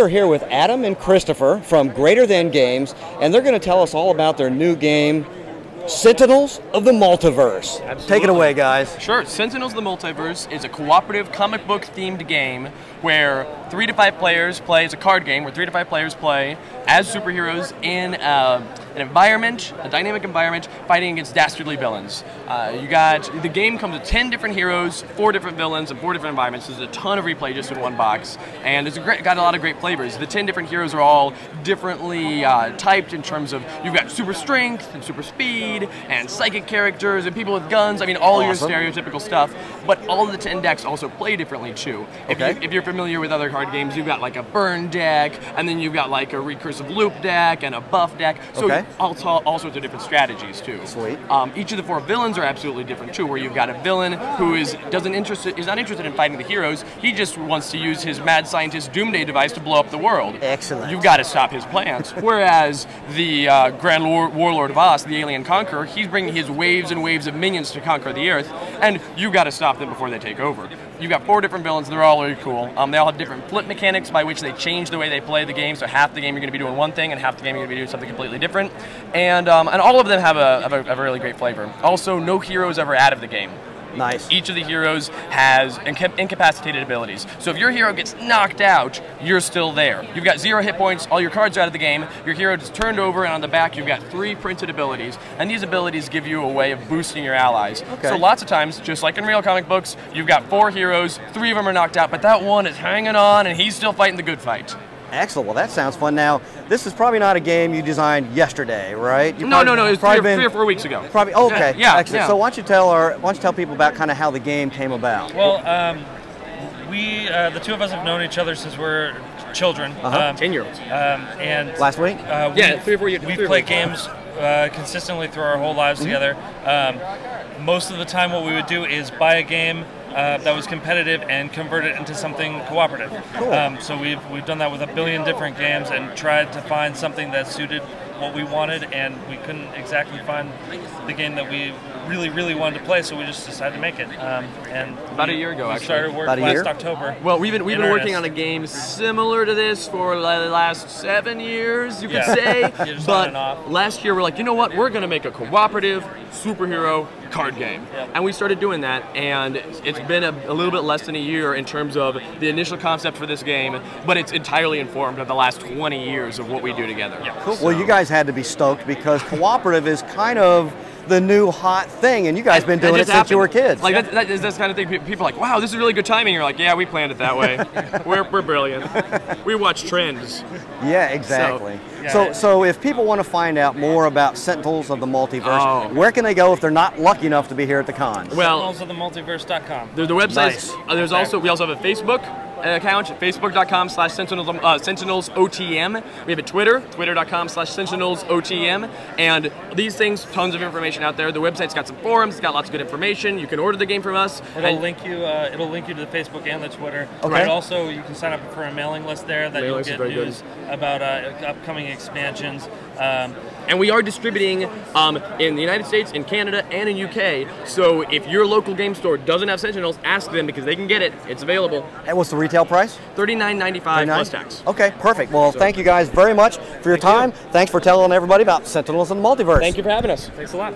are here with Adam and Christopher from Greater Than Games, and they're going to tell us all about their new game, Sentinels of the Multiverse. Absolutely. Take it away, guys. Sure. Sentinels of the Multiverse is a cooperative comic book themed game where 3 to 5 players play. It's a card game where 3 to 5 players play as superheroes in an environment, a dynamic environment, fighting against dastardly villains. The game comes with 10 different heroes, 4 different villains, and 4 different environments. There's a ton of replay just in one box, and it's got a lot of great flavors. The 10 different heroes are all differently typed in terms of you've got super strength and super speed and psychic characters and people with guns. I mean, all awesome. your stereotypical stuff. But all of the 10 decks also play differently too. If you're familiar with other card games, you've got like a burn deck, and then you've got like a recursive loop deck and a buff deck. So all sorts of different strategies too. Sweet. Each of the 4 villains are absolutely different too, where you've got a villain who is not interested in fighting the heroes. He just wants to use his mad scientist doomsday device to blow up the world. Excellent. You've got to stop his plans. Whereas the Grand Warlord of Oz, the alien conqueror, he's bringing his waves and waves of minions to conquer the Earth, and you've got to stop them before they take over. You've got 4 different villains. They're all really cool. They all have different flip mechanics by which they change the way they play the game. So half the game you're going to be doing one thing, and half the game you're going to be doing something completely different. And all of them have a really great flavor. Also, no hero is ever out of the game. Nice. Each of the heroes has incapacitated abilities. So if your hero gets knocked out, you're still there. You've got 0 hit points, all your cards are out of the game, your hero is turned over, and on the back you've got 3 printed abilities. And these abilities give you a way of boosting your allies. Okay. So lots of times, just like in real comic books, you've got 4 heroes, 3 of them are knocked out, but that one is hanging on and he's still fighting the good fight. Excellent. Well, that sounds fun. Now, this is probably not a game you designed yesterday, right? No. It was 3 or 4 weeks ago. Probably. Oh, okay. Yeah. Excellent. Yeah. So why don't you tell people about kind of how the game came about? Well, we the 2 of us have known each other since we're children. 10-year-olds. And last week? 3 or 4 years. We've played games consistently through our whole lives together. Most of the time, what we would do is buy a game that was competitive and convert it into something cooperative. Cool. So we've done that with a billion different games and tried to find something that suited what we wanted, and we couldn't exactly find the game that we really wanted to play, so we just decided to make it. And about a year ago, we actually. started work last October. Well, we've been working on a game similar to this for the last 7 years, you could say. But last year we're like, you know what? We're going to make a cooperative superhero card game. And we started doing that, and it's been a little bit less than a year in terms of the initial concept for this game, but it's entirely informed of the last 20 years of what we do together. Cool. Well, you guys had to be stoked because cooperative is kind of the new hot thing, and you guys been doing it since you were kids. Like that's the kind of thing people are like, wow, this is really good timing. You're like, yeah, we planned it that way. we're brilliant. We watch trends. Yeah, exactly. So if people want to find out more about Sentinels of the Multiverse, where can they go if they're not lucky enough to be here at the con? Well, SentinelsoftheMultiverse.com. There's the website. Nice. We also have a Facebook account, facebook.com/SentinelsOTM. We have a Twitter, twitter.com/SentinelsOTM. And these things, tons of information out there. The website's got some forums, it's got lots of good information. You can order the game from us. It'll link you to the Facebook and the Twitter. Okay. And also, you can sign up for a mailing list there that you'll get news about upcoming expansions. And we are distributing in the United States, in Canada, and in UK. So if your local game store doesn't have Sentinels, ask them because they can get it. It's available. And what's the retail price? $39.95 plus tax. Okay, perfect. Well, thank you guys very much for your time. Thanks for telling everybody about Sentinels and the Multiverse. Thank you for having us. Thanks a lot.